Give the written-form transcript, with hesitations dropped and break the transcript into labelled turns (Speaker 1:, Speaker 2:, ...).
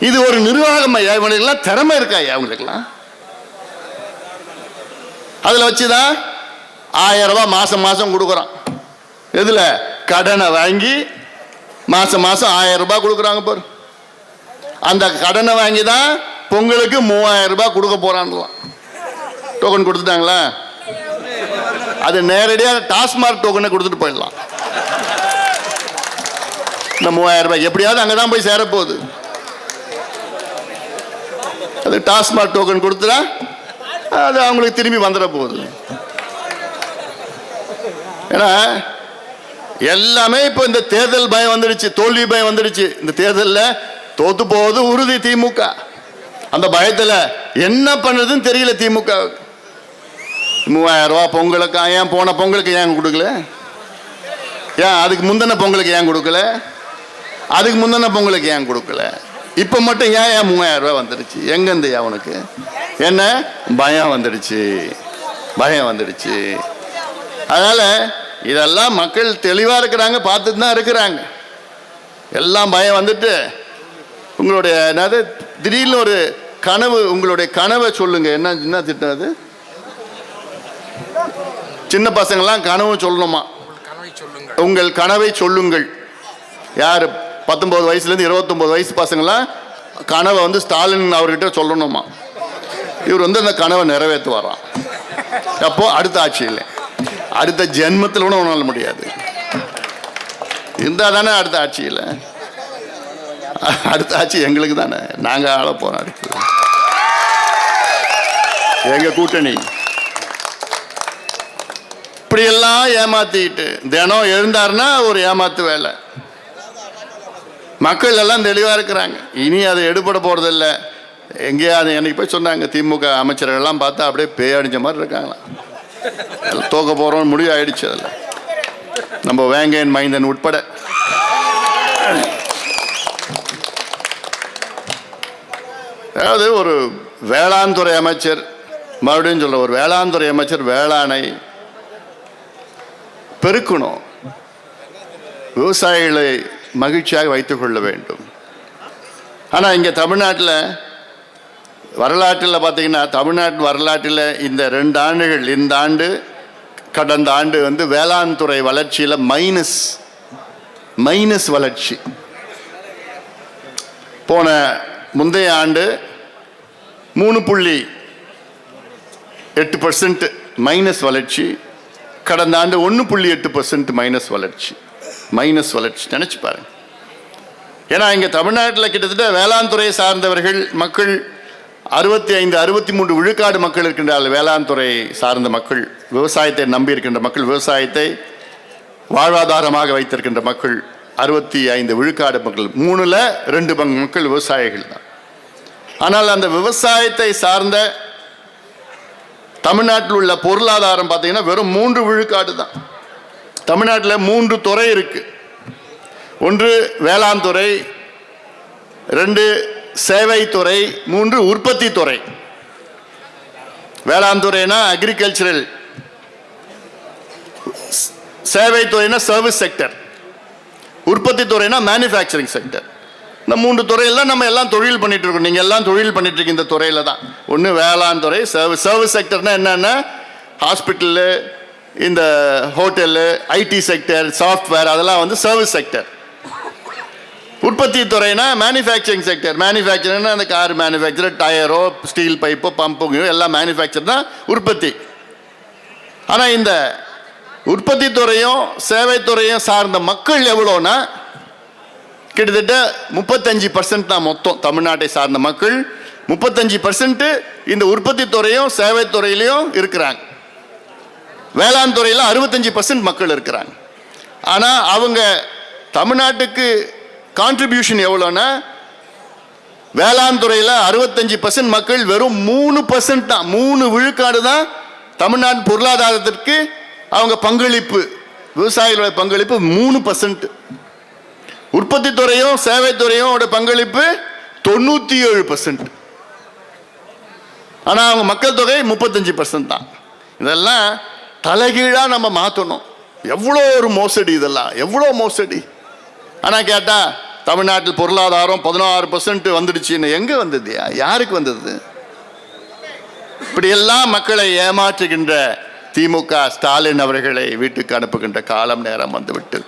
Speaker 1: இது ஒரு நிர்வாகம் ஐயா. இவங்களுக்கெல்லாம் திறமை இருக்கா ஐயா? அவங்களுக்கெல்லாம் அதில் வச்சுதான் 1000 ரூபாய் மாசம் மாசம் கொடுக்குறான். எதுல? கடனை வாங்கி மாசம் மாசம் 1000 ரூபாய் கொடுக்குறாங்க பாரு. அந்த கடனை வாங்கி தான் பொங்கலுக்கு 3000 ரூபாய் கொடுக்க போறான்லாம். டோக்கன் கொடுத்துட்டாங்களா? அது நேரடியாக டாஸ்மார்க் டோக்கனை கொடுத்துட்டு போயிடலாம். இந்த 3000 ரூபாய் எப்படியாவது அங்கதான் போய் சேரப்போகுது. அது டாஸ்மார்க் டோக்கன் கொடுத்துட்டா அது அவங்களுக்கு திரும்பி வந்துட போகுது. ஏன்னா எல்லாமே இப்போ இந்த தேர்தல் பயம் வந்துடுச்சு, தோல்வி பயம் வந்துடுச்சு. இந்த தேர்தலில் தோத்து போவது உறுதி திமுக. அந்த பயத்தில் என்ன பண்ணுறதுன்னு தெரியல திமுக. 3000 ரூபா பொங்கலுக்கு ஏன் போன பொங்கலுக்கு ஏன் கொடுக்கல? ஏன் அதுக்கு முந்தின பொங்கலுக்கு ஏன் கொடுக்கல? அதுக்கு முந்தின பொங்கலுக்கு ஏன் கொடுக்கல? இப்போ மட்டும் ஏன் 3000 ரூபா வந்துடுச்சு? எங்கேருந்து அவனுக்கு என்ன பயம் வந்துடுச்சு? பயம் வந்துடுச்சு. அதனால இதெல்லாம் மக்கள் தெளிவாக இருக்கிறாங்க, பார்த்துட்டு தான் இருக்கிறாங்க. எல்லாம் பயம் வந்துட்டு உங்களுடைய என்னது திடீர்னு ஒரு கனவு, உங்களுடைய கனவை சொல்லுங்க. என்ன திட்டம் அது? சின்ன பசங்கள்லாம் கனவு சொல்லணுமா? உங்கள் கனவை சொல்லுங்கள். யார் 19 வயசுலேருந்து 29 வயசு பசங்களாம் கனவை வந்து ஸ்டாலின் அவர்கிட்ட சொல்லணுமா? இவர் வந்து அந்த கனவை நிறைவேற்றுவாராம். அப்போ அடுத்த ஆட்சியில், அடுத்த ஜென்மத்தில் கூட உணர முடியாது. இருந்தால் தானே அடுத்த ஆட்சியில். அடுத்த ஆட்சி எங்களுக்கு தானே, நாங்கள் ஆள போகிறோம். அடுத்து எங்கள் கூட்டணி இப்படியெல்லாம் ஏமாத்திட்டு தினம் எழுந்தாருன்னா ஒரு ஏமாத்து வேலை. மக்கள் எல்லாம் தெளிவாக இருக்கிறாங்க. இனி அதை எடுபட போகிறதில்லை. எங்கேயாவது எனக்கு போய் சொன்னாங்க, திமுக அமைச்சர்கள்லாம் பார்த்தா அப்படியே பேயடிஞ்ச மாதிரி இருக்காங்களா. தோக்க போகிறோம் முடிவு ஆயிடுச்சு. அதில் நம்ம வேங்கையன் மைந்தன் உட்பட அதாவது ஒரு வேளாண் துறை அமைச்சர், மறுபடியும் சொல்ல, ஒரு வேளாண் துறை அமைச்சர் வேளாணை பெருக்கணும், விவசாயிகளை மகிழ்ச்சியாக வைத்துக் கொள்ள வேண்டும். ஆனால் இங்கே தமிழ்நாட்டில் வரலாற்றில் பார்த்தீங்கன்னா, தமிழ்நாட்டு வரலாற்றில் இந்த 2 ஆண்டுகள், இந்த ஆண்டு கடந்த ஆண்டு வந்து வேளாண் துறை வளர்ச்சியில் மைனஸ் வளர்ச்சி. போன முந்தைய ஆண்டு 3.8% மைனஸ் வளர்ச்சி, கடந்த ஆண்டு 1.8% மைனஸ் வளர்ச்சி. நினைச்சு பாருங்க. ஏன்னா இங்கே தமிழ்நாட்டில் கிட்டத்தட்ட வேளாண் துறையை சார்ந்தவர்கள் மக்கள் 65-63 விழுக்காடு மக்கள் இருக்கின்றார்கள். வேளாண் துறை சார்ந்த மக்கள், விவசாயத்தை நம்பி இருக்கின்ற மக்கள், விவசாயத்தை வாழ்வாதாரமாக வைத்திருக்கின்ற மக்கள் 65 விழுக்காடு மக்கள். 3ல் 2 பங்கு மக்கள் விவசாயிகள் தான். ஆனால் அந்த விவசாயத்தை சார்ந்த தமிழ்நாட்டில் உள்ள பொருளாதாரம் பார்த்தீங்கன்னா வெறும் 3 விழுக்காடு தான். தமிழ்நாட்டில் 3 துறை இருக்கு. 1 வேளாண் துறை, 2 சேவைத்துறை, 3 உற்பத்தி துறை. வேளாண் துறைனா அக்ரிகல்ச்சரல், சேவைத்துறைனா சர்வீஸ் செக்டர், உற்பத்தி துறைனா மேனுஃபேக்சரிங் செக்டர். இந்த 3 துறையில் தான் நம்ம எல்லாம் தொழில் பண்ணிட்டு இருக்கோம். நீங்கள் எல்லாம் தொழில் பண்ணிட்டு இருக்கீங்க இந்த துறையில் தான். ஒன்று வேளாண் துறை, சர்வீஸ் செக்டர்னா என்னென்ன, ஹாஸ்பிட்டலு, இந்த ஹோட்டலு, ஐடி செக்டர், சாஃப்ட்வேர், அதெல்லாம் வந்து சர்வீஸ் செக்டர். உற்பத்தி துறைனா மேனுஃபேக்சரிங் செக்டர். மேனுஃபேக்சரிங்னா அந்த கார் மேனுஃபேக்சர், டயரோ, ஸ்டீல் பைப்போ, பம்போ எல்லாம் மேனுஃபேக்சர் தான் உற்பத்தி. ஆனால் இந்த உற்பத்தி துறையும் சேவைத்துறையும் சார்ந்த மக்கள் எவ்வளோன்னா கிட்டத்தட்ட 35% தான் மொத்தம். தமிழ்நாட்டை சார்ந்த மக்கள் 35% இந்த உற்பத்தி துறையும் சேவைத்துறையிலையும் இருக்கிறாங்க. வேளாண் துறையில் 65% மக்கள் இருக்கிறாங்க. ஆனால் அவங்க தமிழ்நாட்டுக்கு கான்ட்ரிபியூஷன் எவ்வளோன்னா, வேளாண் துறையில் 65% மக்கள் வெறும் 3% தான், 3 விழுக்காடு தான் தமிழ்நாட்டு பொருளாதாரத்திற்கு அவங்க பங்களிப்பு. விவசாயிகளோட பங்களிப்பு 3%. உற்பத்தி துறையும் சேவைத்துறையும் பங்களிப்பு 97%. ஆனால் அவங்க மக்கள் தொகை 35% தான். இதெல்லாம் தலைகீழாக நம்ம மாற்றணும். எவ்வளோ ஒரு மோசடி, இதெல்லாம் எவ்வளோ மோசடி. ஆனால் கேட்டால் தமிழ்நாட்டில் பொருளாதாரம் 16% வந்துடுச்சுன்னு. எங்கே வந்தது? யாருக்கு வந்தது? இப்படியெல்லாம் மக்களை ஏமாற்றுகின்ற திமுக ஸ்டாலின் அவர்களை வீட்டுக்கு அனுப்புகின்ற காலம் நேரம் வந்துவிட்டு